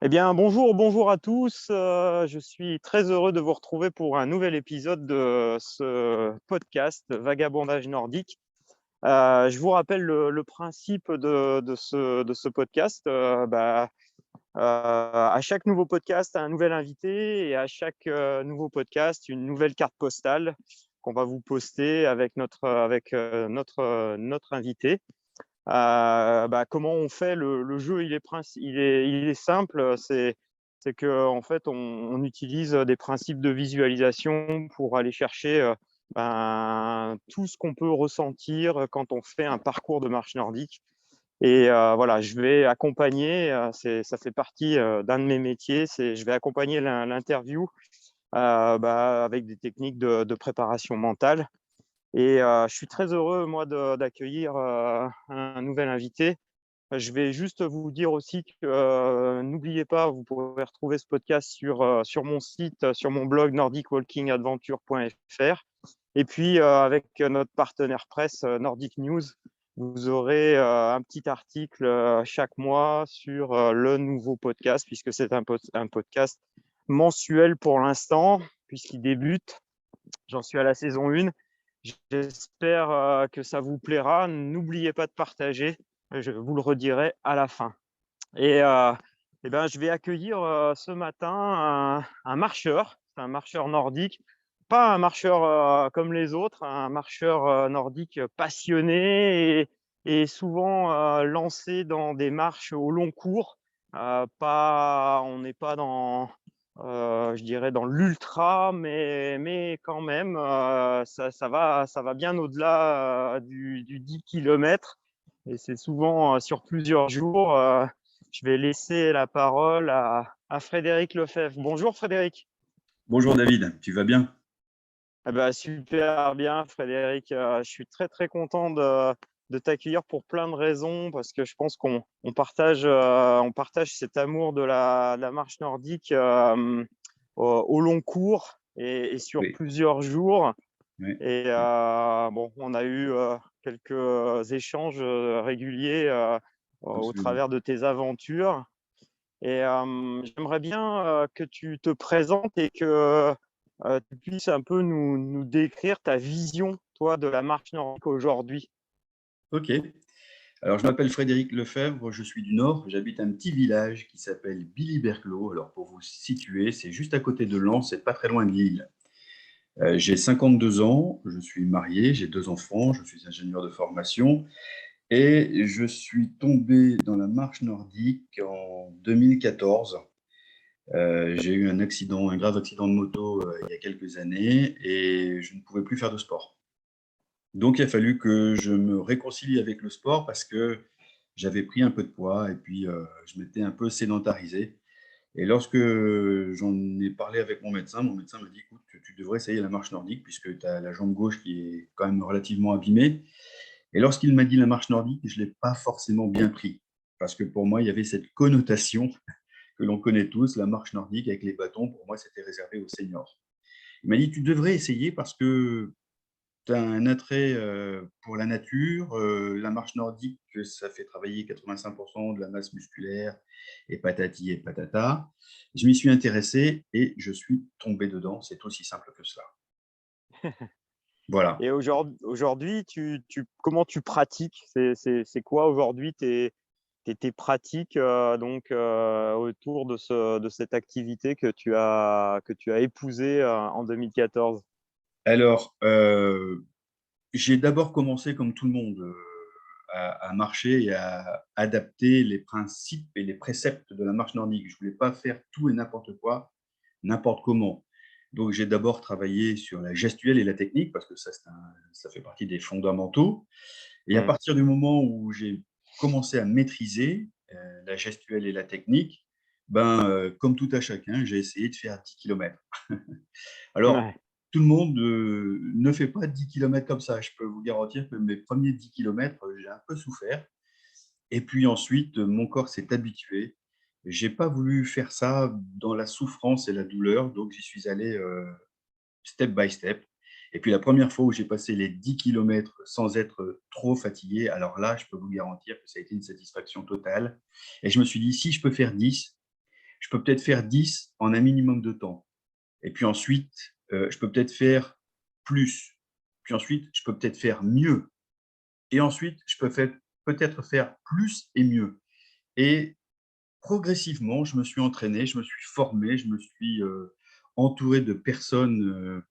Eh bien, bonjour à tous. Je suis très heureux de vous retrouver pour un nouvel épisode de ce podcast Vagabondage nordique. Je vous rappelle le principe de ce podcast. À chaque nouveau podcast, un nouvel invité et à chaque nouveau podcast, une nouvelle carte postale qu'on va vous poster avec notre invité. Comment on fait le jeu, il est simple, c'est que en fait on utilise des principes de visualisation pour aller chercher tout ce qu'on peut ressentir quand on fait un parcours de marche nordique. Et voilà, je vais accompagner, ça fait partie d'un de mes métiers, je vais accompagner l'interview avec des techniques de préparation mentale. Et je suis très heureux, moi, d'accueillir un nouvel invité. Je vais juste vous dire aussi que n'oubliez pas, vous pouvez retrouver ce podcast sur mon site, sur mon blog nordicwalkingadventure.fr. Et puis, avec notre partenaire presse Nordic News, vous aurez un petit article chaque mois sur le nouveau podcast, puisque c'est un podcast mensuel pour l'instant, puisqu'il débute. J'en suis à la saison 1. J'espère que ça vous plaira. N'oubliez pas de partager. Je vous le redirai à la fin. Et, je vais accueillir ce matin un marcheur. C'est un marcheur nordique. Pas un marcheur comme les autres, un marcheur nordique passionné et souvent lancé dans des marches au long cours. On n'est pas dans, je dirais, dans l'ultra, mais quand même, ça va bien au-delà du 10 km. Et c'est souvent sur plusieurs jours. Je vais laisser la parole à Frédéric Lefebvre. Bonjour Frédéric. Bonjour David, tu vas bien? Super bien Frédéric. Je suis très très content de t'accueillir pour plein de raisons parce que je pense qu'on partage cet amour de la marche nordique au long cours et sur Oui, plusieurs jours. oui, Et on a eu quelques échanges réguliers au absolument. travers de tes aventures. Et j'aimerais bien que tu te présentes et que tu puisses un peu nous décrire ta vision, toi, de la marche nordique aujourd'hui. Ok. Alors, je m'appelle Frédéric Lefebvre, je suis du Nord. J'habite un petit village qui s'appelle Billy-Berclos. Alors, pour vous situer, c'est juste à côté de Lens, c'est pas très loin de Lille. J'ai 52 ans, je suis marié, j'ai 2 enfants, je suis ingénieur de formation et je suis tombé dans la marche nordique en 2014. J'ai eu un accident, un grave accident de moto il y a quelques années et je ne pouvais plus faire de sport. Donc, il a fallu que je me réconcilie avec le sport parce que j'avais pris un peu de poids et puis je m'étais un peu sédentarisé. Et lorsque j'en ai parlé avec mon médecin m'a dit, écoute, tu devrais essayer la marche nordique puisque tu as la jambe gauche qui est quand même relativement abîmée. Et lorsqu'il m'a dit la marche nordique, je ne l'ai pas forcément bien pris parce que pour moi, il y avait cette connotation que l'on connaît tous, la marche nordique avec les bâtons. Pour moi, c'était réservé aux seniors. Il m'a dit, tu devrais essayer parce que tu as un attrait pour la nature, la marche nordique, ça fait travailler 85% de la masse musculaire, et patati et patata. Je m'y suis intéressé et je suis tombé dedans. C'est aussi simple que cela. Voilà. Et aujourd'hui, comment tu pratiques? C'est quoi aujourd'hui tes pratiques autour de cette activité que tu as épousée en 2014? Alors, j'ai d'abord commencé comme tout le monde à marcher et à adapter les principes et les préceptes de la marche nordique. Je ne voulais pas faire tout et n'importe quoi, n'importe comment. Donc, j'ai d'abord travaillé sur la gestuelle et la technique, parce que ça fait partie des fondamentaux. Et à Mmh. partir du moment où j'ai commencé à maîtriser la gestuelle et la technique, comme tout à chacun, j'ai essayé de faire 10 kilomètres. Alors, Ouais. tout le monde ne fait pas 10 kilomètres comme ça. Je peux vous garantir que mes premiers 10 kilomètres, j'ai un peu souffert. Et puis ensuite, mon corps s'est habitué. J'ai pas voulu faire ça dans la souffrance et la douleur, donc j'y suis allé step by step. Et puis la première fois où j'ai passé les 10 kilomètres sans être trop fatigué, alors là, je peux vous garantir que ça a été une satisfaction totale. Et je me suis dit, si je peux faire 10, je peux peut-être faire 10 en un minimum de temps. Et puis ensuite, je peux peut-être faire plus. Puis ensuite, je peux peut-être faire mieux. Et ensuite, je peux peut-être faire plus et mieux. Et progressivement, je me suis entraîné, je me suis formé, je me suis entouré de personnes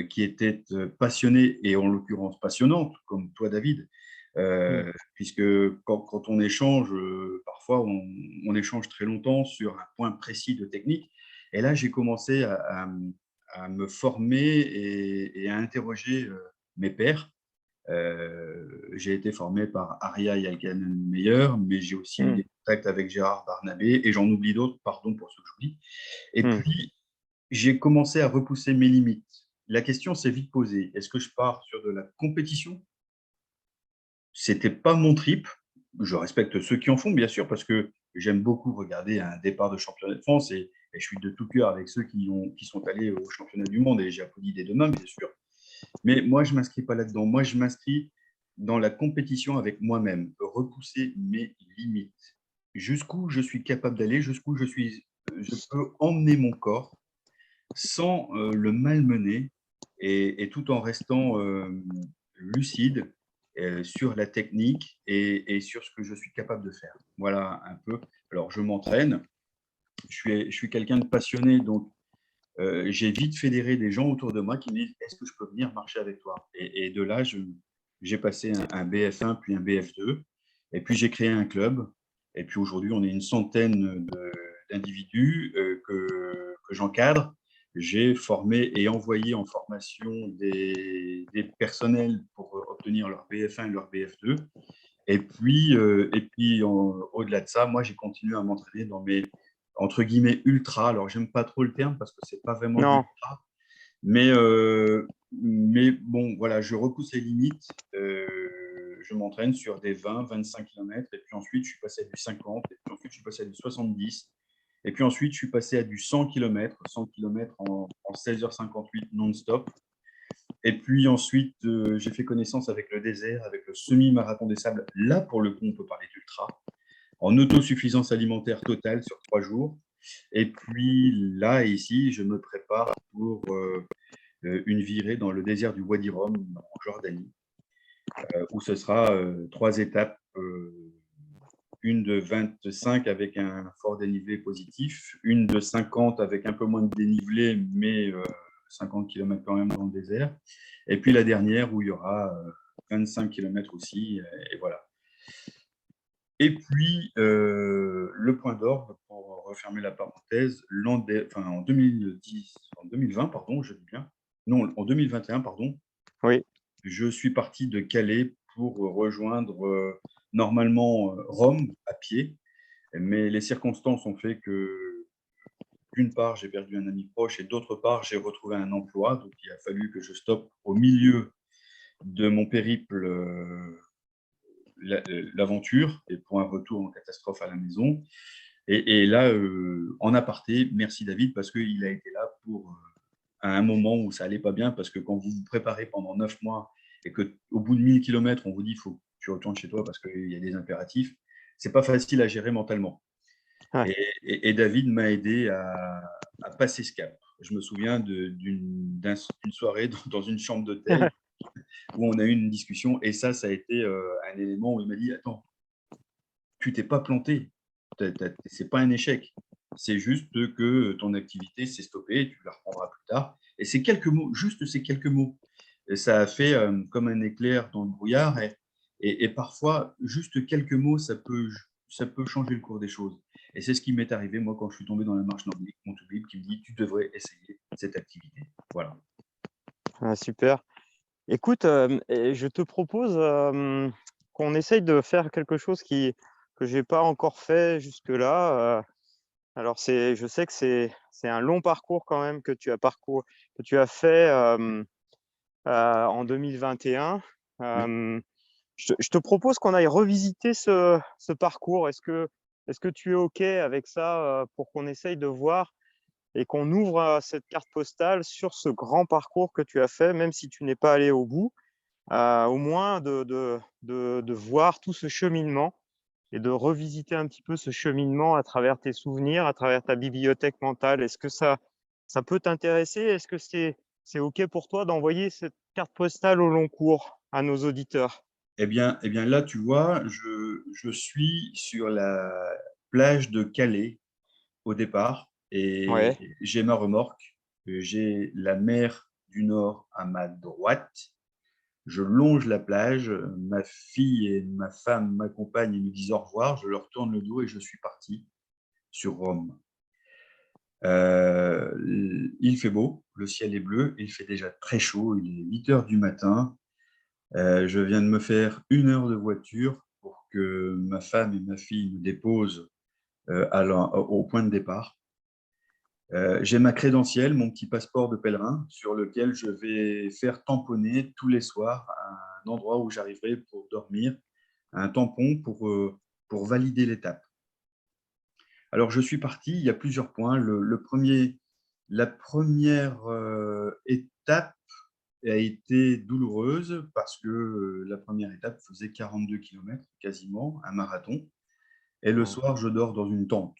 qui étaient passionnées et en l'occurrence passionnantes, comme toi, David, puisque quand on échange, parfois on échange très longtemps sur un point précis de technique. Et là, j'ai commencé à me former et à interroger mes pairs. J'ai été formé par Aria Yalkanen-Meyer, mais j'ai aussi eu Hmm. des contacts avec Gérard Barnabé, et j'en oublie d'autres, pardon pour ce que j'oublie. Et Hmm. puis, j'ai commencé à repousser mes limites. La question s'est vite posée. Est-ce que je pars sur de la compétition? C'était pas mon trip. Je respecte ceux qui en font, bien sûr, parce que j'aime beaucoup regarder un départ de championnat de France, et je suis de tout cœur avec ceux qui sont allés au championnat du monde, et j'applaudis des deux mains, bien sûr. Mais moi, je ne m'inscris pas là-dedans. Moi, je m'inscris dans la compétition avec moi-même, repousser mes limites. Jusqu'où je suis capable d'aller, je peux emmener mon corps sans le malmener, et tout en restant lucide sur la technique et sur ce que je suis capable de faire. Voilà un peu. Alors, je m'entraîne. Je suis quelqu'un de passionné, donc j'ai vite fédéré des gens autour de moi qui me disent: est-ce que je peux venir marcher avec toi? Et de là, j'ai passé un BF1 puis un BF2, et puis j'ai créé un club. Et puis aujourd'hui, on est une centaine d'individus que j'encadre. J'ai formé et envoyé en formation des personnels pour obtenir leur BF1 et leur BF2. Et puis au-delà de ça, moi, j'ai continué à m'entraîner dans mes, entre guillemets, ultras. Alors, j'aime pas trop le terme parce que c'est pas vraiment de Non. l'ultra, mais bon, voilà, je repousse les limites. Je m'entraîne sur des 20-25 km, et puis ensuite, je suis passé à du 50, et puis ensuite, je suis passé à du 70, et puis ensuite, je suis passé à du 100 km en 16h58 non-stop. Et puis ensuite, j'ai fait connaissance avec le désert, avec le semi-marathon des sables. Là, pour le coup, on peut parler d'ultra, en autosuffisance alimentaire totale sur 3 jours. Et puis là, ici, je me prépare pour une virée dans le désert du Wadi Rum, en Jordanie, où ce sera 3 étapes, une de 25 avec un fort dénivelé positif, une de 50 avec un peu moins de dénivelé, mais 50 km quand même dans le désert, et puis la dernière où il y aura 25 km aussi, et voilà. Et puis, le point d'orgue, pour refermer la parenthèse, en 2020, pardon, je dis bien, non, en 2021, pardon, Oui. je suis parti de Calais pour rejoindre normalement Rome à pied, mais les circonstances ont fait que, d'une part, j'ai perdu un ami proche, et d'autre part, j'ai retrouvé un emploi, donc il a fallu que je stoppe au milieu de mon périple l'aventure, et pour un retour en catastrophe à la maison. Et là, en aparté, merci David, parce qu'il a été là pour, à un moment où ça allait pas bien, parce que quand vous vous préparez pendant 9 mois et qu'au bout de 1000 km, on vous dit: il faut que tu retournes chez toi parce qu'il y a des impératifs, c'est pas facile à gérer mentalement. Ouais. Et David m'a aidé à passer ce cap. Je me souviens d'une soirée dans une chambre d'hôtel où on a eu une discussion, et ça a été un élément où il m'a dit: attends, tu t'es pas planté, c'est pas un échec, c'est juste que ton activité s'est stoppée, tu la reprendras plus tard. Et ces quelques mots, juste ces quelques mots, et ça a fait comme un éclair dans le brouillard, et parfois, juste quelques mots, ça peut changer le cours des choses. Et c'est ce qui m'est arrivé, moi, quand je suis tombé dans la marche nordique, mon tout qui me dit: tu devrais essayer cette activité. Voilà. Ah, super. Écoute, et je te propose qu'on essaye de faire quelque chose que j'ai pas encore fait jusque-là. Alors, je sais que c'est un long parcours quand même que tu as fait en 2021. Oui. Je te propose qu'on aille revisiter ce parcours. Est-ce que tu es OK avec ça pour qu'on essaye de voir et qu'on ouvre cette carte postale sur ce grand parcours que tu as fait, même si tu n'es pas allé au bout, au moins de voir tout ce cheminement et de revisiter un petit peu ce cheminement à travers tes souvenirs, à travers ta bibliothèque mentale. Est-ce que ça peut t'intéresser? Est-ce que c'est OK pour toi d'envoyer cette carte postale au long cours à nos auditeurs? Eh bien là, tu vois, je suis sur la plage de Calais au départ et Ouais. j'ai ma remorque. J'ai la mer du Nord à ma droite. Je longe la plage, ma fille et ma femme m'accompagnent et me disent au revoir. Je leur tourne le dos et je suis parti sur Rome. Il fait beau, le ciel est bleu, il fait déjà très chaud, il est 8 heures du matin. Je viens de me faire 1 heure de voiture pour que ma femme et ma fille me déposent au point de départ. J'ai ma crédentielle, mon petit passeport de pèlerin, sur lequel je vais faire tamponner tous les soirs à un endroit où j'arriverai pour dormir, un tampon pour valider l'étape. Alors, je suis parti, il y a plusieurs points. La première étape a été douloureuse parce que la première étape faisait 42 kilomètres quasiment, un marathon. Et le Mmh. soir, je dors dans une tente.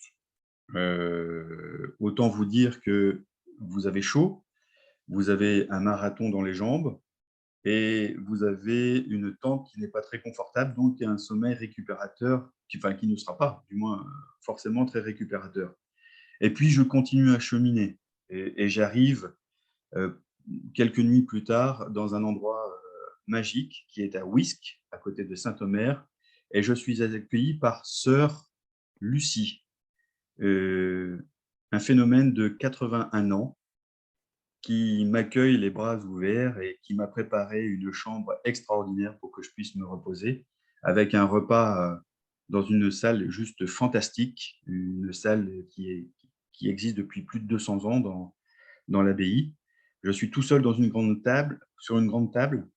Autant vous dire que vous avez chaud, vous avez un marathon dans les jambes et vous avez une tente qui n'est pas très confortable, donc il y a un sommeil récupérateur, qui ne sera pas, du moins, forcément très récupérateur. Et puis, je continue à cheminer et j'arrive quelques nuits plus tard dans un endroit magique qui est à Wisk, à côté de Saint-Omer, et je suis accueilli par sœur Lucie, un phénomène de 81 ans qui m'accueille les bras ouverts et qui m'a préparé une chambre extraordinaire pour que je puisse me reposer, avec un repas dans une salle juste fantastique, une salle qui existe depuis plus de 200 ans dans l'abbaye. Je suis tout seul dans une grande table, sur une grande table,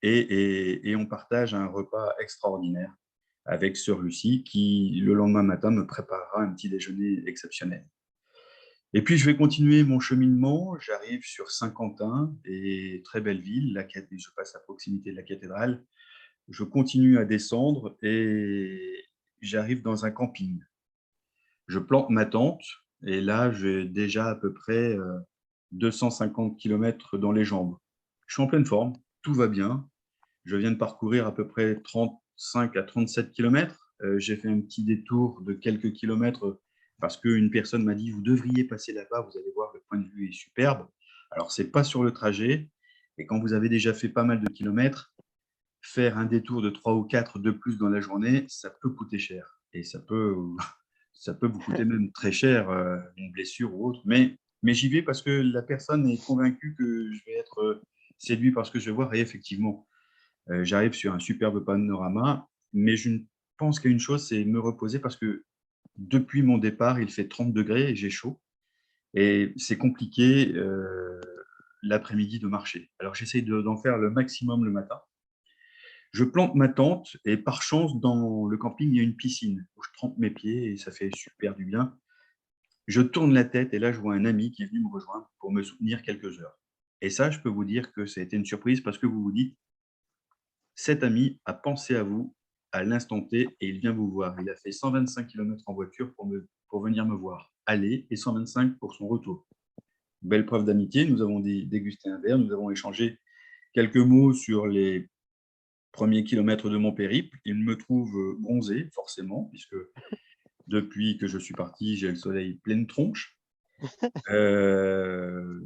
et on partage un repas extraordinaire avec sœur Lucie qui, le lendemain matin, me préparera un petit déjeuner exceptionnel. Et puis, je vais continuer mon cheminement. J'arrive sur Saint-Quentin, et très belle ville. Je passe à proximité de la cathédrale. Je continue à descendre et j'arrive dans un camping. Je plante ma tente et là, j'ai déjà à peu près 250 kilomètres dans les jambes. Je suis en pleine forme, tout va bien. Je viens de parcourir à peu près 35 à 37 kilomètres. J'ai fait un petit détour de quelques kilomètres parce qu'une personne m'a dit: «Vous devriez passer là-bas, vous allez voir, le point de vue est superbe». Alors, c'est pas sur le trajet, et quand vous avez déjà fait pas mal de kilomètres, faire un détour de 3 ou 4 de plus dans la journée, ça peut coûter cher et ça peut vous coûter même très cher, une blessure ou autre. Mais j'y vais parce que la personne est convaincue que je vais être séduit par ce que je vais voir, et effectivement, j'arrive sur un superbe panorama, mais je ne pense qu'à une chose, c'est me reposer parce que depuis mon départ, il fait 30 degrés et j'ai chaud, et c'est compliqué l'après-midi de marcher. Alors j'essaye d'en faire le maximum le matin. Je plante ma tente et par chance, dans le camping, il y a une piscine où je trempe mes pieds et ça fait super du bien. Je tourne la tête et là, je vois un ami qui est venu me rejoindre pour me soutenir quelques heures. Et ça, je peux vous dire que ça a été une surprise parce que vous vous dites: «Cet ami a pensé à vous à l'instant T et il vient vous voir». Il a fait 125 kilomètres en voiture pour venir me voir, aller, et 125 pour son retour. Belle preuve d'amitié, nous avons dégusté un verre, nous avons échangé quelques mots sur les premiers kilomètres de mon périple. Il me trouve bronzé, forcément, puisque depuis que je suis parti, j'ai le soleil pleine tronche. Euh,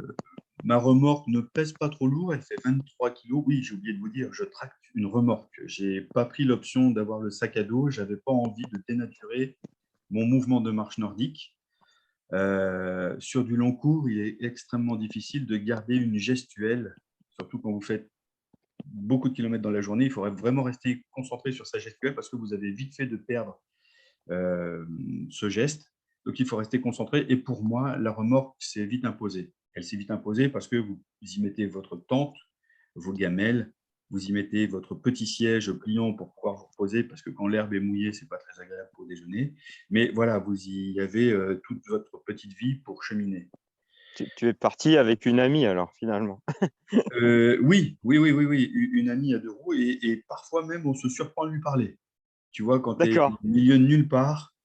Ma remorque ne pèse pas trop lourd, elle fait 23 kilos. Oui, j'ai oublié de vous dire, je tracte une remorque. J'ai pas pris l'option d'avoir le sac à dos, j'avais pas envie de dénaturer mon mouvement de marche nordique. Sur du long cours, il est extrêmement difficile de garder une gestuelle, surtout quand vous faites beaucoup de kilomètres dans la journée. Il faudrait vraiment rester concentré sur sa gestuelle parce que vous avez vite fait de perdre euh, ce geste. Donc, il faut rester concentré. Et pour moi, la remorque s'est vite imposée. Elle s'est vite imposée parce que vous y mettez votre tente, vos gamelles, vous y mettez votre petit siège pliant pour pouvoir vous reposer, parce que quand l'herbe est mouillée, c'est pas très agréable pour déjeuner. Mais voilà, vous y avez toute votre petite vie pour cheminer. Tu es parti avec une amie alors finalement? Oui, oui, oui, oui, oui, une amie à deux roues, et parfois même on se surprend à lui parler. Tu vois, quand tu es D'accord. au milieu de nulle part,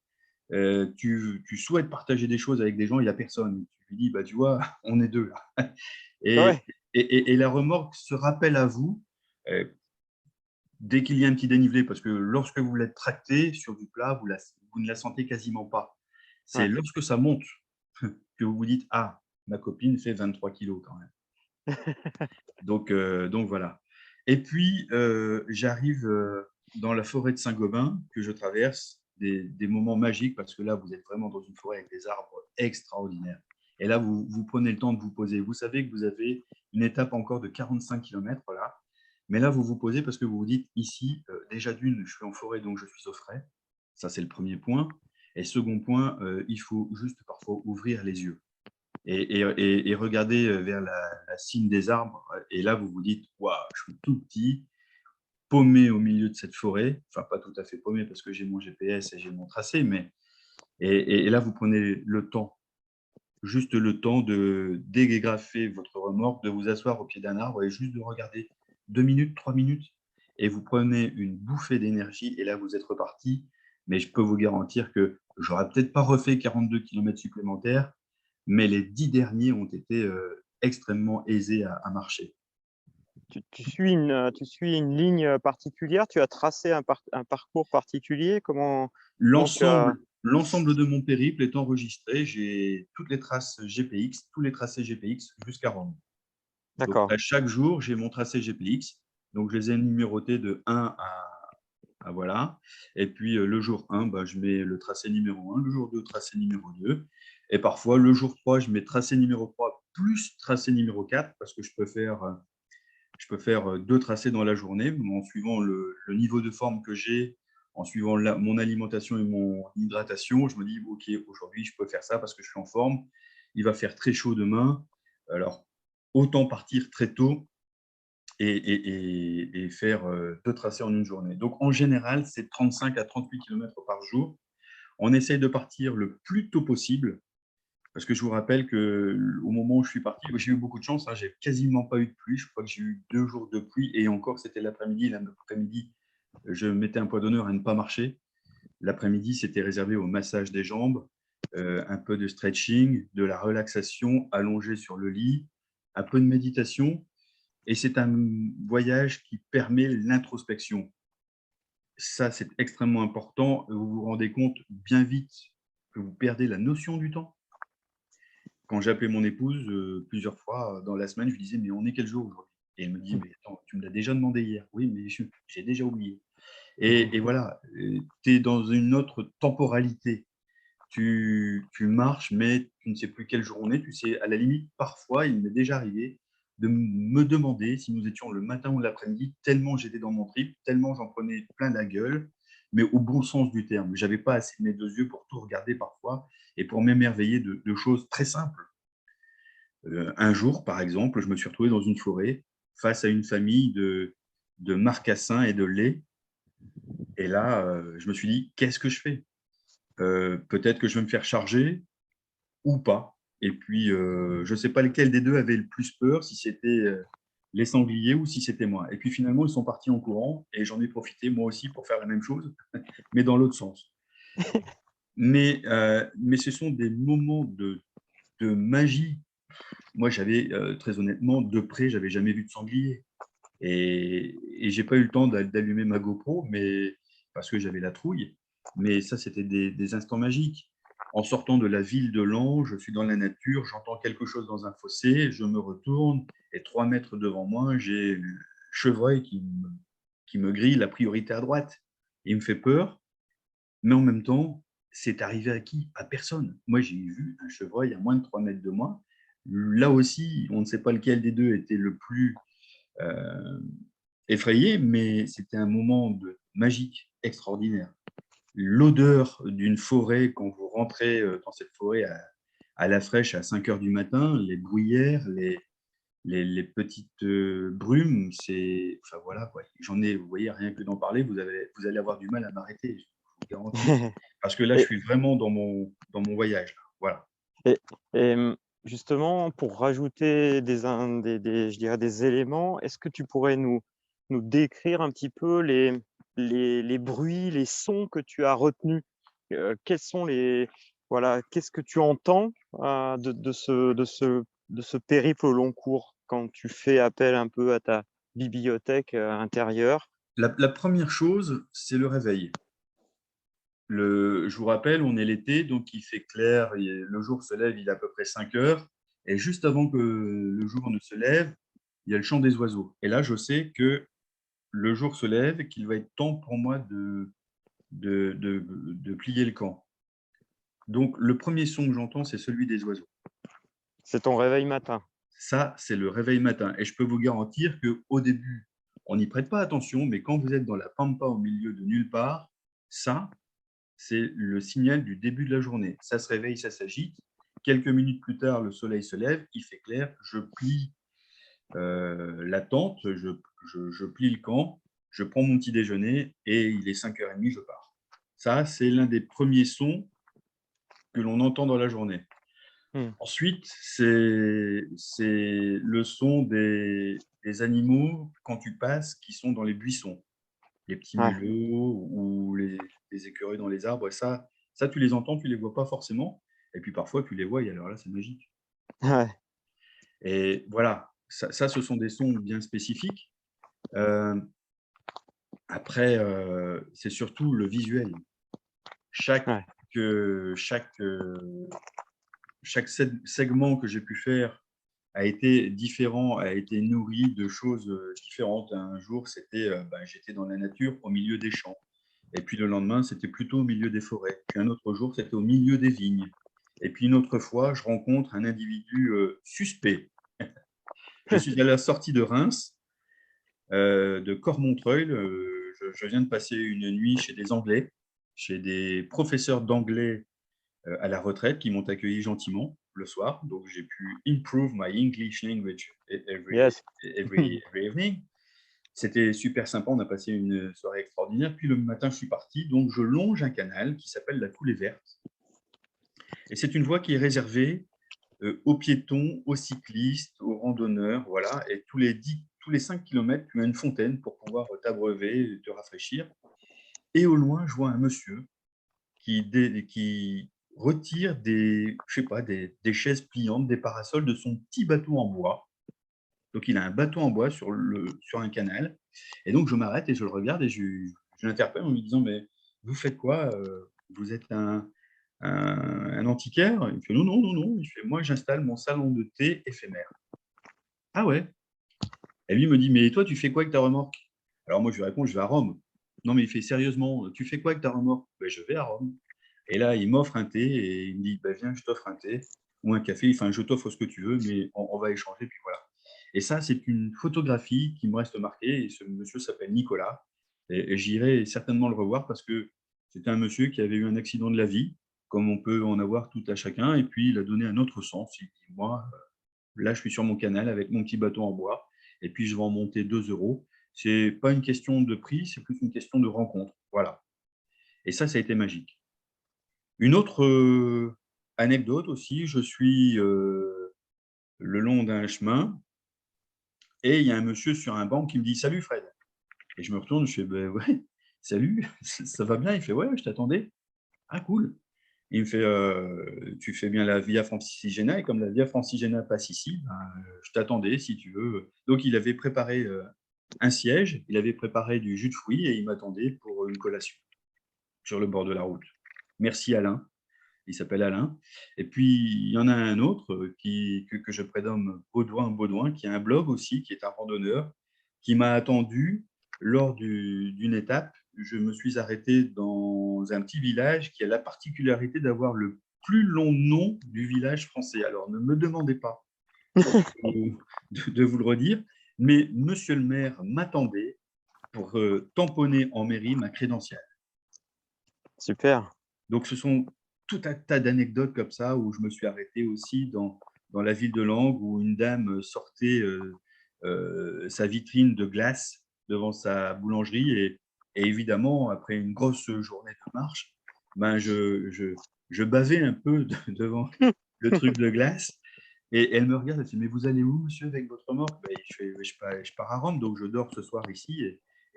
tu souhaites partager des choses avec des gens, il n'y a personne. Tu lui dis, bah, tu vois, on est deux là. Et, Ouais, et la remorque se rappelle à vous dès qu'il y a un petit dénivelé, parce que lorsque vous l'êtes tracté sur du plat, vous ne la sentez quasiment pas. C'est ouais. lorsque ça monte que vous vous dites, ah, ma copine fait 23 kilos quand même. Donc voilà. Et puis, j'arrive dans la forêt de Saint-Gobain que je traverse, des moments magiques parce que là, vous êtes vraiment dans une forêt avec des arbres extraordinaires. Et là, vous prenez le temps de vous poser. Vous savez que vous avez une étape encore de 45 kilomètres là. Mais là, vous vous posez parce que vous vous dites, ici, déjà d'une, je suis en forêt, donc je suis au frais. Ça, c'est le premier point. Et second point, il faut juste parfois ouvrir les yeux et regarder vers la cime des arbres. Et là, vous vous dites, waouh, je suis tout petit, paumé au milieu de cette forêt. Enfin, pas tout à fait paumé parce que j'ai mon GPS et j'ai mon tracé, mais et là, vous prenez le temps, juste le temps de dégrafer votre remorque, de vous asseoir au pied d'un arbre et juste de regarder 2 minutes, 3 minutes. Et vous prenez une bouffée d'énergie et là, vous êtes reparti. Mais je peux vous garantir que j'aurais peut-être pas refait 42 kilomètres supplémentaires, mais les 10 derniers ont été extrêmement aisés à marcher. Tu suis une ligne particulière? Tu as tracé un parcours particulier? Comment tu as… L'ensemble de mon périple est enregistré. J'ai toutes les traces GPX, tous les tracés GPX jusqu'à Rome. Donc, D'accord, à chaque jour, j'ai mon tracé GPX. Donc, je les ai numérotés de 1 à voilà. Et puis, le jour 1, bah, je mets le tracé numéro 1, le jour 2, tracé numéro 2. Et parfois, le jour 3, je mets tracé numéro 3 plus tracé numéro 4 parce que je peux faire 2 tracés dans la journée en suivant le niveau de forme que j'ai, en suivant mon alimentation et mon hydratation. Je me dis, OK, aujourd'hui, je peux faire ça parce que je suis en forme. Il va faire très chaud demain. Alors, autant partir très tôt et faire 2 tracés en une journée. Donc, en général, c'est 35 à 38 kilomètres par jour. On essaye de partir le plus tôt possible parce que je vous rappelle qu'au moment où je suis parti, j'ai eu beaucoup de chance, hein, j'ai quasiment pas eu de pluie. Je crois que j'ai eu 2 jours de pluie et encore, c'était l'après-midi. L'après-midi, je mettais un point d'honneur à ne pas marcher. L'après-midi, c'était réservé au massage des jambes, un peu de stretching, de la relaxation, allongé sur le lit, un peu de méditation. Et c'est un voyage qui permet l'introspection. Ça, c'est extrêmement important. Vous vous rendez compte bien vite que vous perdez la notion du temps. Quand j'appelais mon épouse, plusieurs fois dans la semaine, je lui disais: «Mais on est quel jour aujourd'hui?» Et elle me dit: «Mais attends, tu me l'as déjà demandé hier». «Oui, mais j'ai déjà oublié» et voilà, tu es dans une autre temporalité. Tu marches, mais tu ne sais plus quel jour on est. Tu sais, à la limite, parfois, il m'est déjà arrivé de me demander si nous étions le matin ou l'après-midi, tellement j'étais dans mon trip, tellement j'en prenais plein la gueule, mais au bon sens du terme. J'avais pas assez mes 2 yeux pour tout regarder parfois et pour m'émerveiller de choses très simples. Un jour, par exemple, je me suis retrouvé dans une forêt face à une famille de marcassins et de lait. Et là, je me suis dit: «Qu'est-ce que je fais? Peut-être que je vais me faire charger ou pas». Et puis, je ne sais pas lequel des 2 avait le plus peur, si c'était, les sangliers ou si c'était moi. Et puis finalement, ils sont partis en courant et j'en ai profité moi aussi pour faire la même chose, mais dans l'autre sens. Mais ce sont des moments de magie. Moi, j'avais, très honnêtement, de près, j'avais jamais vu de sanglier. Et j'ai pas eu le temps d'allumer ma GoPro, mais parce que j'avais la trouille. Mais ça, c'était des instants magiques. En sortant de la ville de Lens, je suis dans la nature, j'entends quelque chose dans un fossé, je me retourne et 3 mètres devant moi, j'ai le chevreuil qui me grille la priorité à droite. Il me fait peur, mais en même temps, c'est arrivé à qui? À personne. Moi, j'ai vu un chevreuil à moins de 3 mètres de moi. Là aussi, on ne sait pas lequel des 2 était le plus, heu effrayé, mais c'était un moment magique, extraordinaire. L'odeur d'une forêt quand vous rentrez dans cette forêt à la fraîche à 5 heures du matin, les bruyères, les petites brumes, enfin voilà quoi. Vous voyez, rien que d'en parler, vous allez avoir du mal à m'arrêter, je vous garantis. Parce que là, je Et, suis vraiment dans mon voyage là. Voilà. et, et, justement, pour rajouter je dirais des éléments, est-ce que tu pourrais nous décrire un petit peu les bruits, les sons que tu as retenus? Quels sont les voilà, qu'est-ce que tu entends, de ce périple au long cours quand tu fais appel un peu à ta bibliothèque, intérieure? La première chose, c'est le réveil. Je vous rappelle, on est l'été, donc il fait clair, le jour se lève, il est à peu près 5 heures, et juste avant que le jour ne se lève, il y a le chant des oiseaux. Et là, je sais que le jour se lève et qu'il va être temps pour moi de plier le camp. Donc, le premier son que j'entends, c'est celui des oiseaux. C'est ton réveil matin? Ça, c'est le réveil matin. Et je peux vous garantir qu'au début, on n'y prête pas attention, mais quand vous êtes dans la pampa au milieu de nulle part, ça, c'est le signal du début de la journée. Ça se réveille, ça s'agite. Quelques minutes plus tard, le soleil se lève, il fait clair, je plie la tente, je plie le camp, je prends mon petit déjeuner et il est 5h30, je pars. Ça, c'est l'un des premiers sons que l'on entend dans la journée. Mmh. Ensuite, c'est le son des animaux quand tu passes qui sont dans les buissons, les petits Ouais, mulots ou les écureuils dans les arbres. Et ça, tu les entends, tu les vois pas forcément. Et puis parfois, tu les vois et alors là, c'est magique. ouais, Et voilà, ça, ce sont des sons bien spécifiques. Euh, Après, c'est surtout le visuel. Chaque, ouais. euh, chaque, euh, chaque segment que j'ai pu faire a été différent, a été nourri de choses différentes. Un jour, j'étais dans la nature, au milieu des champs. Et puis le lendemain, c'était plutôt au milieu des forêts. Puis un autre jour, c'était au milieu des vignes. Et puis une autre fois, je rencontre un individu suspect. Je suis à la sortie de Reims, de Cormontreuil. Je viens de passer une nuit chez des Anglais, chez des professeurs d'anglais à la retraite qui m'ont accueilli gentiment le soir. Donc, j'ai pu improve my English language Yes. every evening. C'était super sympa. On a passé une soirée extraordinaire. Puis le matin, je suis parti. Donc, je longe un canal qui s'appelle la Coulée Verte. Et c'est une voie qui est réservée aux piétons, aux cyclistes, aux randonneurs. Voilà. Et tous les 5 kilomètres, tu as une fontaine pour pouvoir t'abreuver et te rafraîchir. Et au loin, je vois un monsieur qui retire je sais pas, des chaises pliantes, des parasols de son petit bateau en bois. Donc, il a un bateau en bois sur un canal. Et donc, je m'arrête et je le regarde et je l'interpelle en lui disant, mais vous faites quoi? Vous êtes un antiquaire? Il me fait, non, non, non, non. Il fait, moi, j'installe mon salon de thé éphémère. Ah ouais? Et lui me dit, mais toi, tu fais quoi avec ta remorque? Alors moi, je lui réponds, je vais à Rome. Non, mais il fait, sérieusement, tu fais quoi avec ta remorque? Ben, je vais à Rome. Et là, il m'offre un thé et il me dit, ben, viens, je t'offre un thé ou un café. Enfin, je t'offre ce que tu veux, mais on va échanger, puis voilà. Et ça, c'est une photographie qui me reste marquée. Et ce monsieur s'appelle Nicolas. Et j'irai certainement le revoir parce que c'était un monsieur qui avait eu un accident de la vie, comme on peut en avoir tout à chacun. Et puis, il a donné un autre sens. Il dit, moi, là, je suis sur mon canal avec mon petit bateau en bois, et puis je vais en monter 2 euros. C'est pas une question de prix, c'est plus une question de rencontre. Voilà. Et ça a été magique. Une autre anecdote aussi, je suis le long d'un chemin, et il y a un monsieur sur un banc qui me dit «Salut Fred». Et je me retourne, je fais «Ben ouais, salut, ça va bien?» Il fait «Ouais, je t'attendais». «Ah cool». Il me fait «Tu fais bien la Via Francigena et comme la Via Francigena passe ici, ben, je t'attendais si tu veux». Donc il avait préparé, un siège, il avait préparé du jus de fruits et il m'attendait pour une collation sur le bord de la route. Merci Alain, il s'appelle Alain. Et puis il y en a un autre, que je prénomme Baudouin, qui a un blog aussi, qui est un randonneur, qui m'a attendu lors d'une étape. Je me suis arrêté dans un petit village qui a la particularité d'avoir le plus long nom du village français. Alors, ne me demandez pas de vous le redire, mais monsieur le maire m'attendait pour tamponner en mairie ma crédentiale. Super. Donc, ce sont tout un tas d'anecdotes comme ça où je me suis arrêté aussi dans la ville de Langres où une dame sortait sa vitrine de glace devant sa boulangerie et évidemment, après une grosse journée de marche, ben je bavais un peu devant le truc de glace et elle me regarde, elle me dit: «Mais vous allez où, monsieur, avec votre remorque?» Ben, je pars à Rome, donc je dors ce soir ici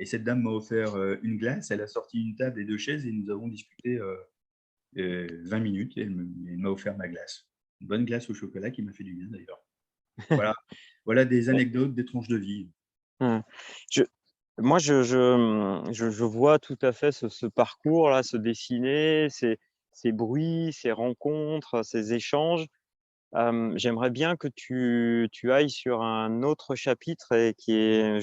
Et cette dame m'a offert une glace. Elle a sorti une table et 2 chaises et nous avons discuté 20 minutes et elle m'a offert ma glace. Une bonne glace au chocolat qui m'a fait du bien d'ailleurs. Voilà, voilà des anecdotes, des tranches de vie. Mmh. Je moi, je vois tout à fait ce parcours-là se dessiner, ces bruits, ces rencontres, ces échanges. J'aimerais bien que tu ailles sur un autre chapitre et qui est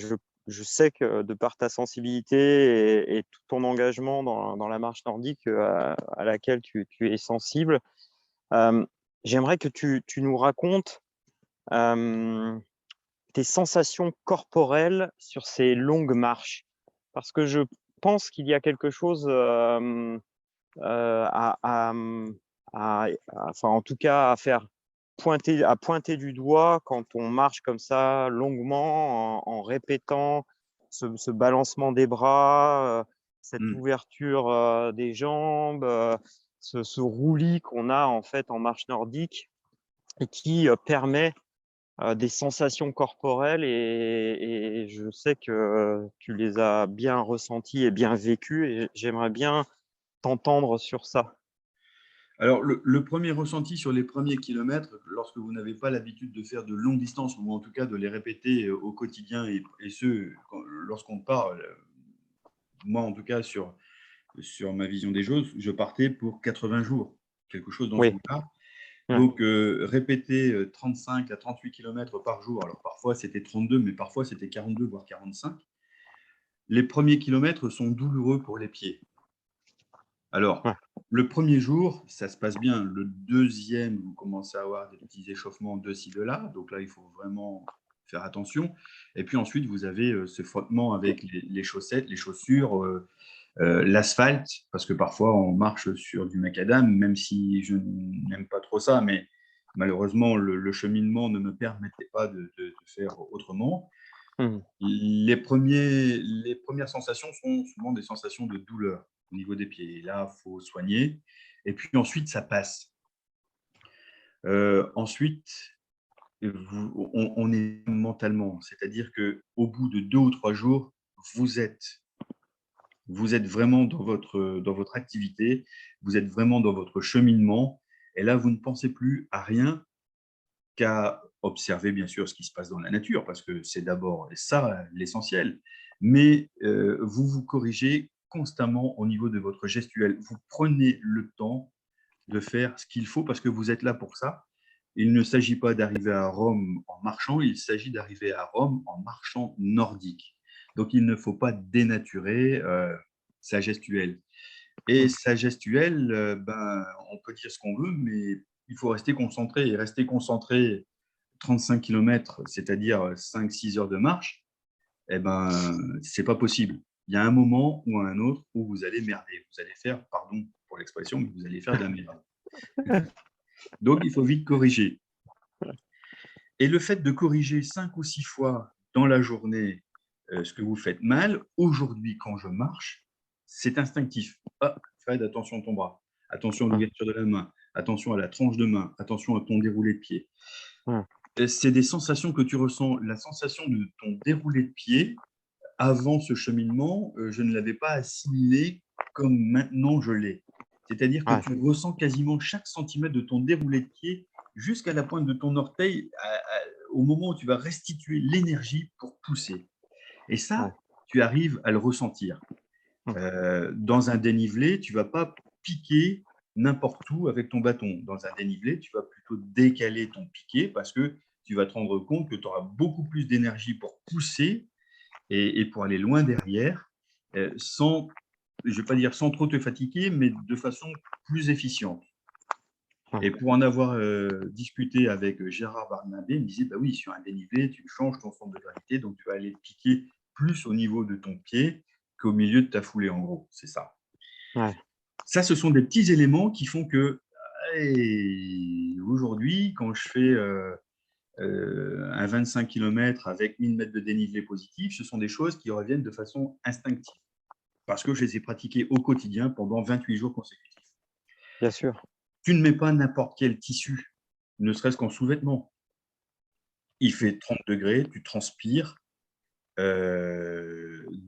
je sais que de par ta sensibilité et tout ton engagement dans la marche nordique, à laquelle tu es sensible, hem, j'aimerais que tu nous racontes, hem, tes sensations corporelles sur ces longues marches. Parce que je pense qu'il y a quelque chose, enfin, en tout cas, à pointer du doigt quand on marche comme ça longuement en répétant ce balancement des bras, cette Mmh. ouverture, des jambes, ce roulis qu'on a en fait en marche nordique et qui, permet, des sensations corporelles et je sais que tu les as bien ressenties et bien vécues et j'aimerais bien t'entendre sur ça. Alors le 1er ressenti sur les premiers kilomètres, lorsque vous n'avez pas l'habitude de faire de longues distances ou en tout cas de les répéter, au quotidien et ce, lorsqu'on part, moi en tout cas sur ma vision des choses, je partais pour 80 jours, quelque chose dans ce Oui, goût-là. ouais, Donc répéter, 35 à 38 kilomètres par jour, alors parfois c'était 32, mais parfois c'était 42 voire 45. Les premiers kilomètres sont douloureux pour les pieds. Alors, ouais. le premier jour, ça se passe bien. Le deuxième, vous commencez à avoir des petits échauffements de ci, de là. Donc là, il faut vraiment faire attention. Et puis ensuite, vous avez ce frottement avec les chaussettes, les chaussures, l'asphalte, parce que parfois on marche sur du macadam, même si je n'aime pas trop ça, mais malheureusement, le cheminement ne me permettait pas de faire autrement. Mmh. Les premières sensations sont souvent des sensations de douleur au niveau des pieds. Et là, il faut soigner. Et puis ensuite, ça passe. Ensuite, on est mentalement, c'est-à-dire qu'au bout de 2 ou 3 jours, vous êtes, vous êtes vraiment dans votre activité, vous êtes vraiment dans votre cheminement. Et là, vous ne pensez plus à rien qu'à observer bien sûr ce qui se passe dans la nature, parce que c'est d'abord ça l'essentiel. Mais vous vous corrigez constamment au niveau de votre gestuelle. Vous prenez le temps de faire ce qu'il faut parce que vous êtes là pour ça. Il ne s'agit pas d'arriver à Rome en marchant, il s'agit d'arriver à Rome en marchant nordique. Donc il ne faut pas dénaturer sa gestuelle. Et Mmh. sa gestuelle, ben, on peut dire ce qu'on veut, mais il faut rester concentré. Et rester concentré 35 kilomètres, c'est-à-dire 5-6 heures de marche, eh ben, c'est pas possible. Il y a un moment ou un autre où vous allez merder. Vous allez faire, pardon pour l'expression, mais vous allez faire de la merde. Donc, il faut vite corriger. Et le fait de corriger 5 ou 6 fois dans la journée ce que vous faites mal, aujourd'hui, quand je marche, c'est instinctif. Ah, Fred, attention à ton bras, attention à Mmh. l'ouverture de la main, attention à la tranche de main, attention à ton déroulé de pied. Mmh. C'est des sensations que tu ressens. La sensation de ton déroulé de pied, avant ce cheminement, je ne l'avais pas assimilé comme maintenant je l'ai. C'est-à-dire que Ouais, tu ressens quasiment chaque centimètre de ton déroulé de pied jusqu'à la pointe de ton orteil au moment où tu vas restituer l'énergie pour pousser. Et ouais. ça, tu arrives à le ressentir. Mmh. Dans un dénivelé, tu ne vas pas piquer n'importe où avec ton bâton. Dans un dénivelé, tu vas plutôt décaler ton piqué parce que tu vas te rendre compte que tu auras beaucoup plus d'énergie pour pousser et pour aller loin derrière, sans, je ne vais pas dire sans trop te fatiguer, mais de façon plus efficiente. Ouais. Et pour en avoir discuté avec Gérard Barnabé, il me disait, bah oui, sur un dénivelé, tu changes ton centre de gravité, donc tu vas aller piquer plus au niveau de ton pied qu'au milieu de ta foulée, en gros, c'est ça. Ouais. Ça, ce sont des petits éléments qui font que aujourd'hui, quand je fais un 25 km avec 1000 mètres de dénivelé positif, ce sont des choses qui reviennent de façon instinctive parce que je les ai pratiquées au quotidien pendant 28 jours consécutifs. Bien sûr. Tu ne mets pas n'importe quel tissu, ne serait-ce qu'en sous-vêtements. Il fait 30 degrés, tu transpires.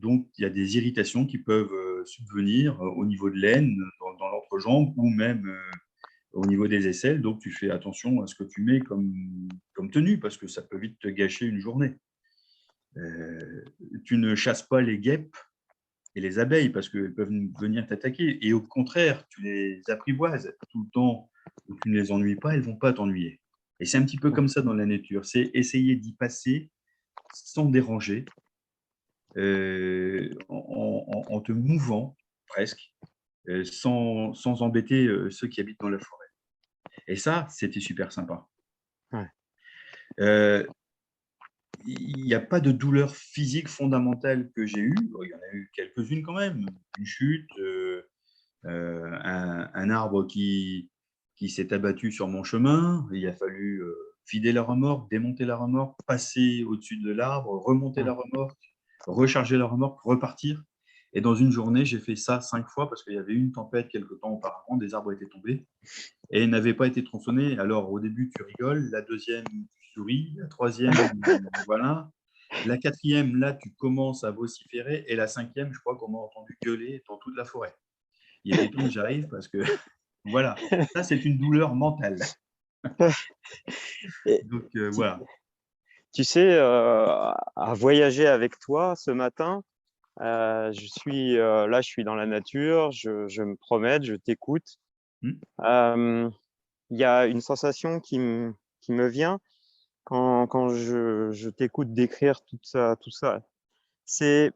donc, il y a des irritations qui peuvent subvenir au niveau de l'aine, dans l'entrejambe ou même au niveau des aisselles. Donc, tu fais attention à ce que tu mets comme tenue parce que ça peut vite te gâcher une journée. Tu ne chasses pas les guêpes et les abeilles parce qu'elles peuvent venir t'attaquer. Et au contraire, tu les apprivoises tout le temps où tu ne les ennuies pas, elles ne vont pas t'ennuyer. Et c'est un petit peu comme ça dans la nature. C'est essayer d'y passer sans déranger, en te mouvant presque, sans embêter ceux qui habitent dans la forêt. Et ça, c'était super sympa. Ouais. Il n'y a pas de douleur physique fondamentale que j'ai eue. Il y en a eu quelques-unes quand même. Une chute, un arbre qui s'est abattu sur mon chemin. Il a fallu vider la remorque, démonter la remorque, passer au-dessus de l'arbre, remonter la remorque, recharger la remorque, repartir. Et dans une journée, j'ai fait ça 5 fois parce qu'il y avait eu une tempête quelque temps auparavant, des arbres étaient tombés et n'avaient pas été tronçonnés. Alors au début, tu rigoles, la deuxième, tu souris, la troisième, voilà. La quatrième, là, tu commences à vociférer. Et la cinquième, je crois qu'on m'a entendu gueuler dans toute la forêt. Il était temps que j'arrive parce que, voilà, ça, c'est une douleur mentale. Et Donc, tu, voilà. tu sais, à voyager avec toi ce matin, là, je suis dans la nature, je me promène, je t'écoute. Hmm. Il y a une sensation qui me vient quand je t'écoute décrire tout ça. C'est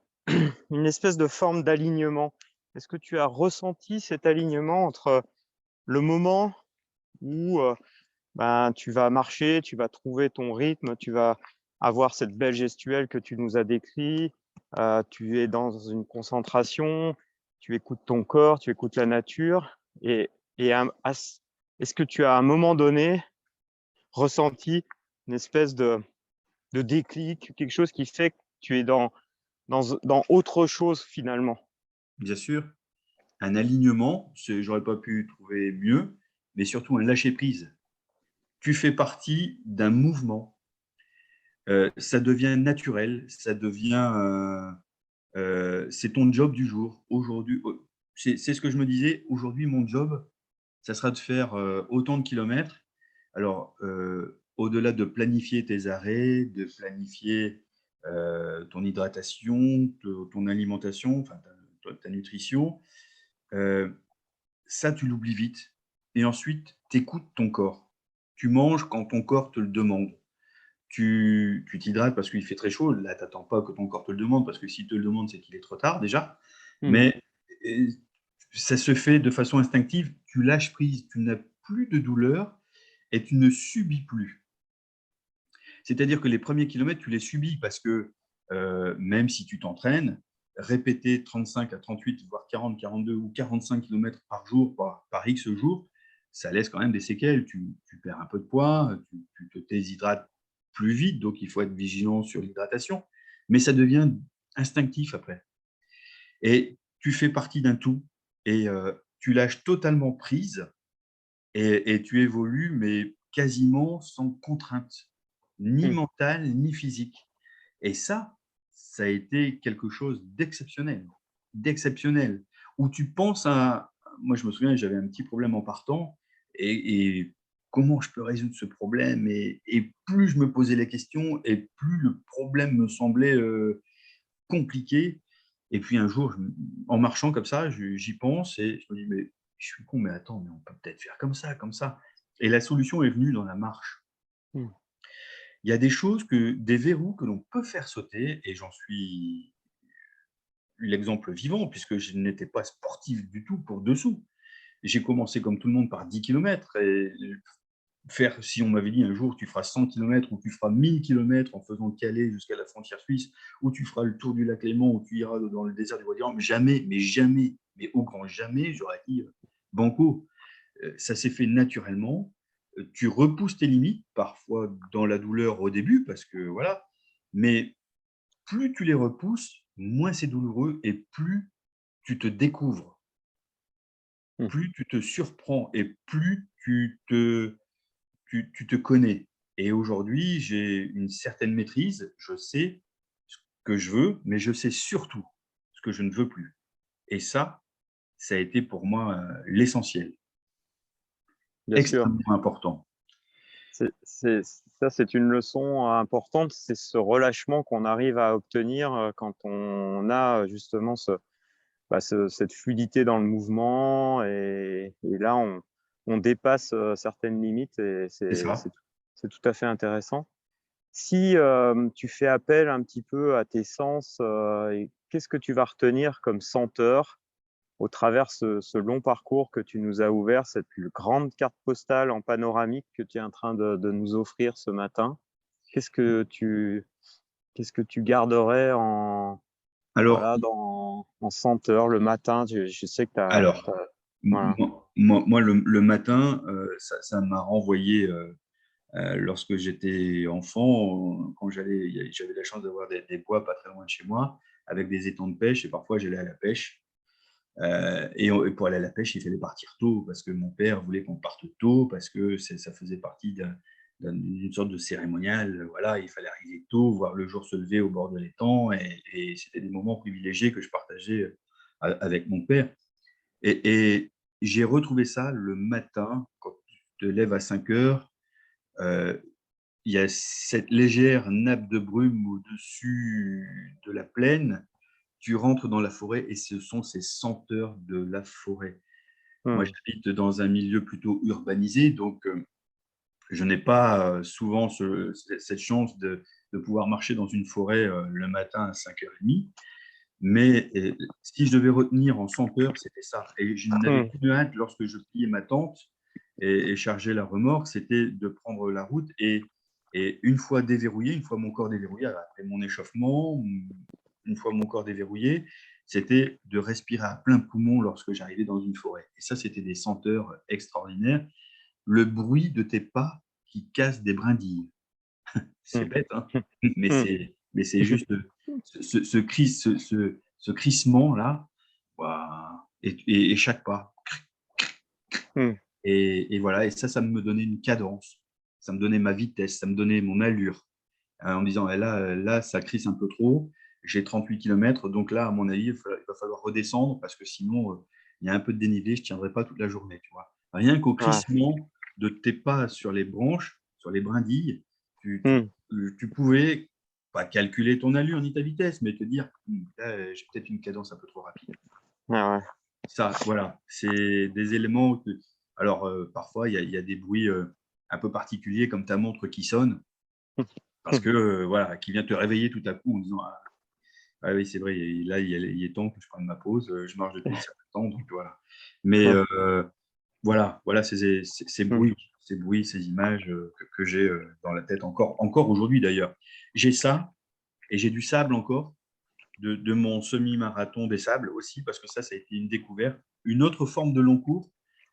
une espèce de forme d'alignement. Est-ce que tu as ressenti cet alignement entre le moment où ben, tu vas marcher, tu vas trouver ton rythme, tu vas avoir cette belle gestuelle que tu nous as décrit, tu es dans une concentration, tu écoutes ton corps, tu écoutes la nature, et est-ce que tu as à un moment donné ressenti une espèce de déclic, quelque chose qui fait que tu es dans autre chose finalement? Bien sûr, un alignement, j'aurais pas pu trouver mieux, mais surtout un lâcher-prise. Tu fais partie d'un mouvement. Ça devient naturel, ça devient c'est ton job du jour. Aujourd'hui, c'est ce que je me disais, aujourd'hui, mon job, ça sera de faire autant de kilomètres. Alors, au-delà de planifier tes arrêts, de planifier ton hydratation, ton alimentation, enfin ta nutrition, euh, ça, tu l'oublies vite. Et ensuite, tu écoutes ton corps. Tu manges quand ton corps te le demande. Tu t'hydrates parce qu'il fait très chaud. Là, tu n'attends pas que ton corps te le demande, parce que s'il te le demande, c'est qu'il est trop tard déjà. Mmh. Mais ça se fait de façon instinctive. Tu lâches prise, tu n'as plus de douleur et tu ne subis plus. C'est-à-dire que les premiers kilomètres, tu les subis parce que même si tu t'entraînes, répéter 35 à 38, voire 40, 42 ou 45 kilomètres par jour, par X jours, ça laisse quand même des séquelles. Tu perds un peu de poids, tu te déshydrates plus vite, donc il faut être vigilant sur l'hydratation. Mais ça devient instinctif après. Et tu fais partie d'un tout et tu lâches totalement prise et tu évolues, mais quasiment sans contrainte, ni Mmh. mentale, ni physique. Et ça a été quelque chose d'exceptionnel, où tu penses à… Moi, je me souviens, j'avais un petit problème en partant, et comment je peux résoudre ce problème, et plus je me posais les questions, et plus le problème me semblait compliqué. Et puis un jour, en marchant comme ça, j'y pense, et je me dis, mais je suis con, mais attends, mais on peut peut-être faire comme ça, comme ça. Et la solution est venue dans la marche. Mmh. Il y a des choses, des verrous que l'on peut faire sauter, et j'en suis l'exemple vivant, puisque je n'étais pas sportif du tout pour dessous. J'ai commencé comme tout le monde par 10 kilomètres, et si on m'avait dit un jour tu feras 100 kilomètres ou tu feras 1000 kilomètres en faisant le Calais jusqu'à la frontière suisse, ou tu feras le tour du lac Léman, ou tu iras dans le désert du Roi-d'Iran, jamais, mais jamais, mais au grand jamais, j'aurais dit banco. Ça s'est fait naturellement. Tu repousses tes limites, parfois dans la douleur au début, parce que voilà, mais plus tu les repousses, moins c'est douloureux et plus tu te découvres, Mmh. plus tu te surprends et plus tu te connais. Et aujourd'hui, j'ai une certaine maîtrise, je sais ce que je veux, mais je sais surtout que je ne veux plus. Et ça a été pour moi l'essentiel, Bien sûr. extrêmement important. Ça, c'est une leçon importante. C'est ce relâchement qu'on arrive à obtenir quand on a justement cette fluidité dans le mouvement. Et là, on dépasse certaines limites et C'est ça. c'est tout à fait intéressant. Si tu fais appel un petit peu à tes sens, qu'est-ce que tu vas retenir comme senteur au travers ce long parcours que tu nous as ouvert, cette plus grande carte postale en panoramique que tu es en train de nous offrir ce matin? Qu'est-ce que tu, qu'est-ce que tu garderais Alors, en senteur le matin? Je sais que tu as, alors voilà. moi, le matin, ça m'a renvoyé lorsque j'étais enfant, quand j'avais la chance d'avoir des bois pas très loin de chez moi, avec des étangs de pêche, et parfois j'allais à la pêche. Et pour aller à la pêche, il fallait partir tôt, parce que mon père voulait qu'on parte tôt, parce que ça faisait partie d'une sorte de cérémonial. Voilà, il fallait arriver tôt, voir le jour se lever au bord de l'étang, et c'était des moments privilégiés que je partageais avec mon père. Et j'ai retrouvé ça le matin, quand tu te lèves à 5 heures. euh, il y a cette légère nappe de brume au-dessus de la plaine. Tu rentres dans la forêt et ce sont ces senteurs de la forêt. Moi, Hmm. j'habite dans un milieu plutôt urbanisé, donc je n'ai pas souvent cette chance de pouvoir marcher dans une forêt le matin à 5h30. Mais si je devais retenir en senteur, c'était ça. Et je n'avais Hmm. qu'une hâte lorsque je pliais ma tente et chargeais la remorque, c'était de prendre la route. Et une fois déverrouillé, une fois mon corps déverrouillé, après mon échauffement, une fois mon corps déverrouillé, c'était de respirer à plein poumon lorsque j'arrivais dans une forêt. Et ça, c'était des senteurs extraordinaires. Le bruit de tes pas qui cassent des brindilles. C'est Hmm. bête, hein, Hmm. mais c'est juste ce crissement-là, et chaque pas. Hmm. Et voilà, et ça me donnait une cadence, ça me donnait ma vitesse, ça me donnait mon allure, en me disant: Là, ça crisse un peu trop, j'ai 38 kilomètres, donc là, à mon avis, il va falloir redescendre, parce que sinon, il y a un peu de dénivelé, je ne tiendrai pas toute la journée, tu vois. Rien qu'au Ouais. crissement de tes pas sur les branches, sur les brindilles, Hmm. tu pouvais pas calculer ton allure ni ta vitesse, mais te dire: Là, j'ai peut-être une cadence un peu trop rapide. Ouais, ouais. Ça, voilà, c'est des éléments alors, parfois, il y a des bruits un peu particuliers, comme ta montre qui sonne, parce que, voilà, qui vient te réveiller tout à coup en disant: Ah oui, c'est vrai, et là, il est temps que je prenne ma pause, je marche depuis un certain temps, donc voilà. Mais Ouais. voilà, Hmm. ces bruits, ces images que j'ai dans la tête encore aujourd'hui d'ailleurs. J'ai ça, et j'ai du sable encore, de mon semi-marathon des sables aussi, parce que ça a été une découverte. Une autre forme de long cours,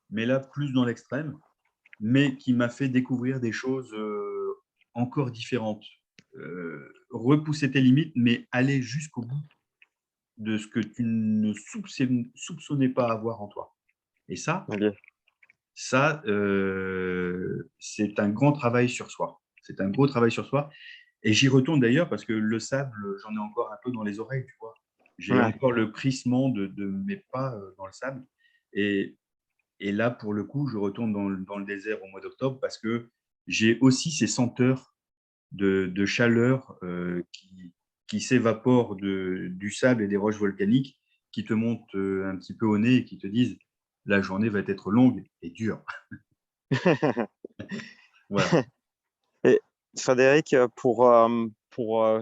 mais là, plus dans l'extrême, mais qui m'a fait découvrir des choses encore différentes. Repousser tes limites, mais aller jusqu'au bout de ce que tu ne soupçonnais pas avoir en toi. Et Ok. c'est un grand travail sur soi. C'est un gros travail sur soi. Et j'y retourne d'ailleurs parce que le sable, j'en ai encore un peu dans les oreilles, tu vois. J'ai Ouais. encore le crissement de mes pas dans le sable. Et, et là, pour le coup, je retourne dans le désert au mois d'octobre, parce que j'ai aussi ces senteurs de chaleur qui s'évaporent du sable et des roches volcaniques, qui te montent un petit peu au nez et qui te disent: la journée va être longue et dure. Voilà. Et Frédéric, pour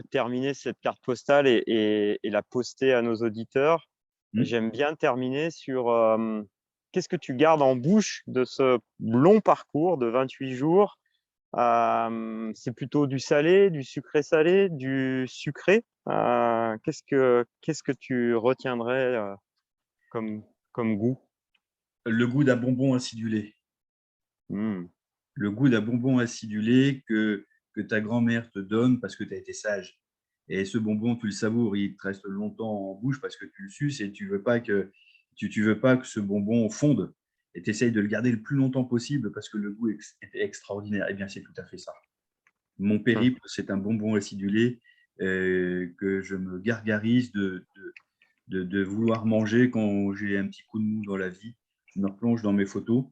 terminer cette carte postale et la poster à nos auditeurs, Hmm. j'aime bien terminer sur qu'est-ce que tu gardes en bouche de ce long parcours de 28 jours? C'est plutôt du salé, du sucré-salé, du sucré. Qu'est-ce que tu retiendrais comme, comme goût? Le goût d'un bonbon acidulé. Hmm. Le goût d'un bonbon acidulé que ta grand-mère te donne parce que tu as été sage. Et ce bonbon, tu le savoures, il te reste longtemps en bouche parce que tu le suces, et tu veux pas que ce bonbon fonde. Et tu essayes de le garder le plus longtemps possible parce que le goût est extraordinaire. Eh bien, c'est tout à fait ça. Mon Hmm. périple, c'est un bonbon acidulé que je me gargarise de vouloir manger quand j'ai un petit coup de mou dans la vie. Je me replonge dans mes photos,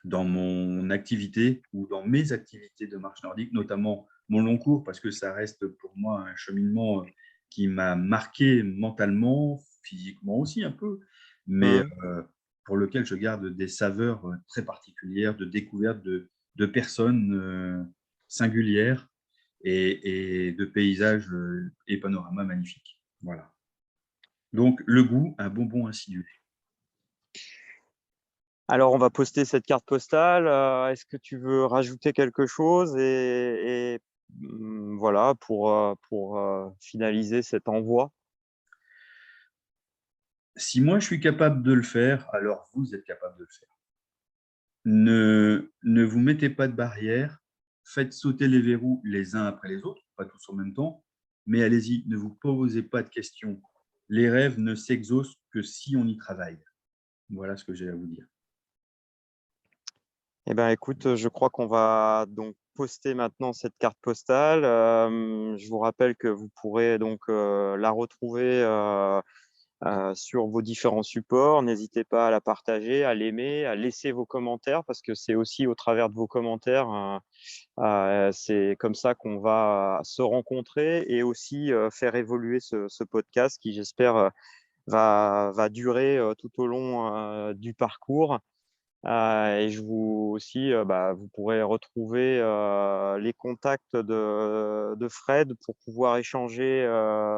dans mon activité ou dans mes activités de marche nordique, notamment mon long cours, parce que ça reste pour moi un cheminement qui m'a marqué mentalement, physiquement aussi un peu, mais Mhm. pour lequel je garde des saveurs très particulières de découverte de personnes singulières et de paysages et panoramas magnifiques. Voilà. Donc, le goût, un bonbon insidieux. Alors, on va poster cette carte postale. Est-ce que tu veux rajouter quelque chose voilà, pour finaliser cet envoi? Si moi, je suis capable de le faire, alors vous êtes capable de le faire. Ne vous mettez pas de barrière, faites sauter les verrous les uns après les autres, pas tous en même temps, mais allez-y, ne vous posez pas de questions. Les rêves ne s'exaucent que si on y travaille. Voilà ce que j'ai à vous dire. Eh bien, écoute, je crois qu'on va donc poster maintenant cette carte postale. Je vous rappelle que vous pourrez donc la retrouver sur vos différents supports. N'hésitez pas à la partager, à l'aimer, à laisser vos commentaires parce que c'est aussi au travers de vos commentaires, c'est comme ça qu'on va se rencontrer et aussi faire évoluer ce podcast qui, j'espère, va durer tout au long du parcours. Et je vous aussi, vous pourrez retrouver les contacts de Fred pour pouvoir échanger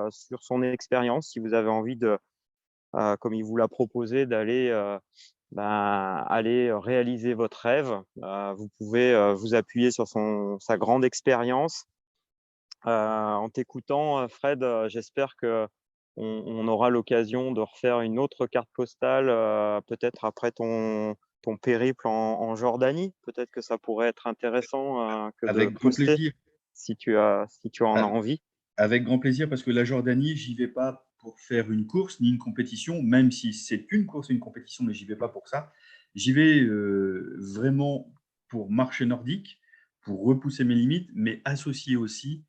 sur son expérience si vous avez envie de, comme il vous l'a proposé, d'aller aller réaliser votre rêve. Vous pouvez vous appuyer sur sa grande expérience. En t'écoutant, Fred, j'espère que on aura l'occasion de refaire une autre carte postale, peut-être après ton périple en Jordanie. Peut-être que ça pourrait être intéressant que de Avec grand poster plaisir. si tu en as envie. Avec grand plaisir, parce que la Jordanie, j'y vais pas pour faire une course ni une compétition, même si c'est une course et une compétition, mais j'y vais pas pour ça. J'y vais vraiment pour marcher nordique, pour repousser mes limites, mais associer aussi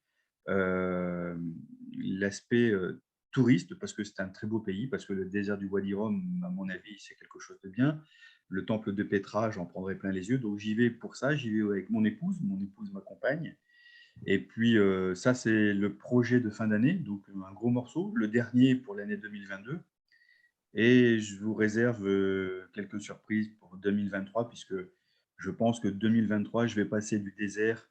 euh, l'aspect touriste, parce que c'est un très beau pays, parce que le désert du Wadi Rum, à mon avis, c'est quelque chose de bien. Le temple de Petra, j'en prendrai plein les yeux. Donc j'y vais pour ça, j'y vais avec mon épouse m'accompagne. Et puis, ça, c'est le projet de fin d'année, donc un gros morceau, le dernier pour l'année 2022. Et je vous réserve quelques surprises pour 2023, puisque je pense que 2023, je vais passer du désert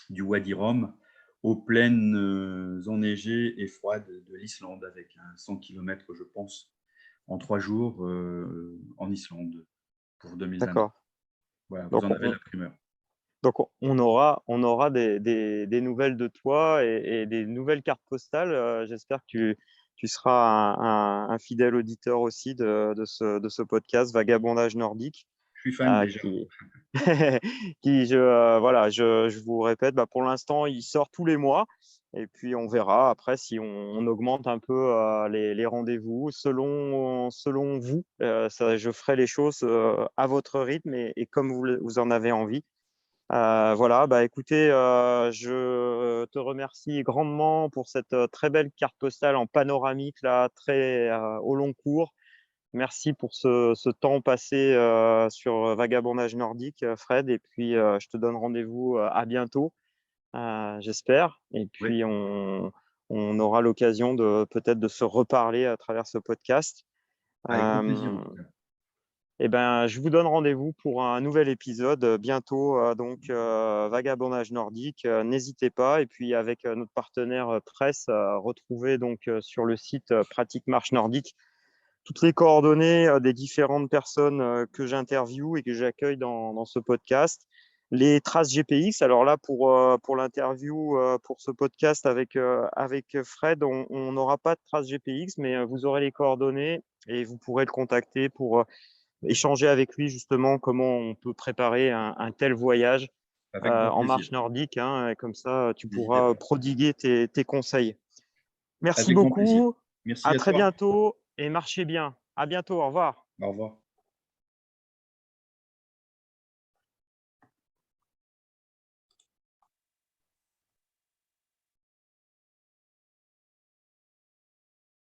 du Wadi Rum aux plaines enneigées et froides de l'Islande, avec un 100 km, je pense, en 3 jours en Islande pour 2023. D'accord. Voilà, vous Donc, en avez la primeur. Donc, on aura des nouvelles de toi et des nouvelles cartes postales. J'espère que tu seras un fidèle auditeur aussi de ce podcast Vagabondage nordique, Je suis fan déjà. qui, voilà, je vous répète, pour l'instant, il sort tous les mois. Et puis, on verra après si on augmente un peu les rendez-vous selon vous. Je ferai les choses à votre rythme et comme vous en avez envie. Voilà, écoutez, je te remercie grandement pour cette très belle carte postale en panoramique, là, très au long cours. Merci pour ce temps passé sur Vagabondage nordique, Fred. Et puis, je te donne rendez-vous à bientôt, j'espère. Et Oui, puis, on aura l'occasion peut-être de se reparler à travers ce podcast. avec grand plaisir en Euh, tout cas. eh ben, je vous donne rendez-vous pour un nouvel épisode bientôt, donc Vagabondage nordique. N'hésitez pas. Et puis avec notre partenaire presse, retrouvez donc sur le site Pratique Marche Nordique toutes les coordonnées des différentes personnes que j'interviewe et que j'accueille dans ce podcast. Les traces GPX. Alors là, pour l'interview, pour ce podcast avec Fred, on n'aura pas de traces GPX, mais vous aurez les coordonnées et vous pourrez le contacter pour échanger avec lui justement comment on peut préparer un tel voyage Avec grand en plaisir. marche nordique, hein, et comme ça, tu N'hésitez pourras pas. prodiguer tes conseils. Merci Avec grand plaisir. beaucoup, Merci à à très toi. bientôt et marchez bien. À bientôt, au revoir. Au revoir.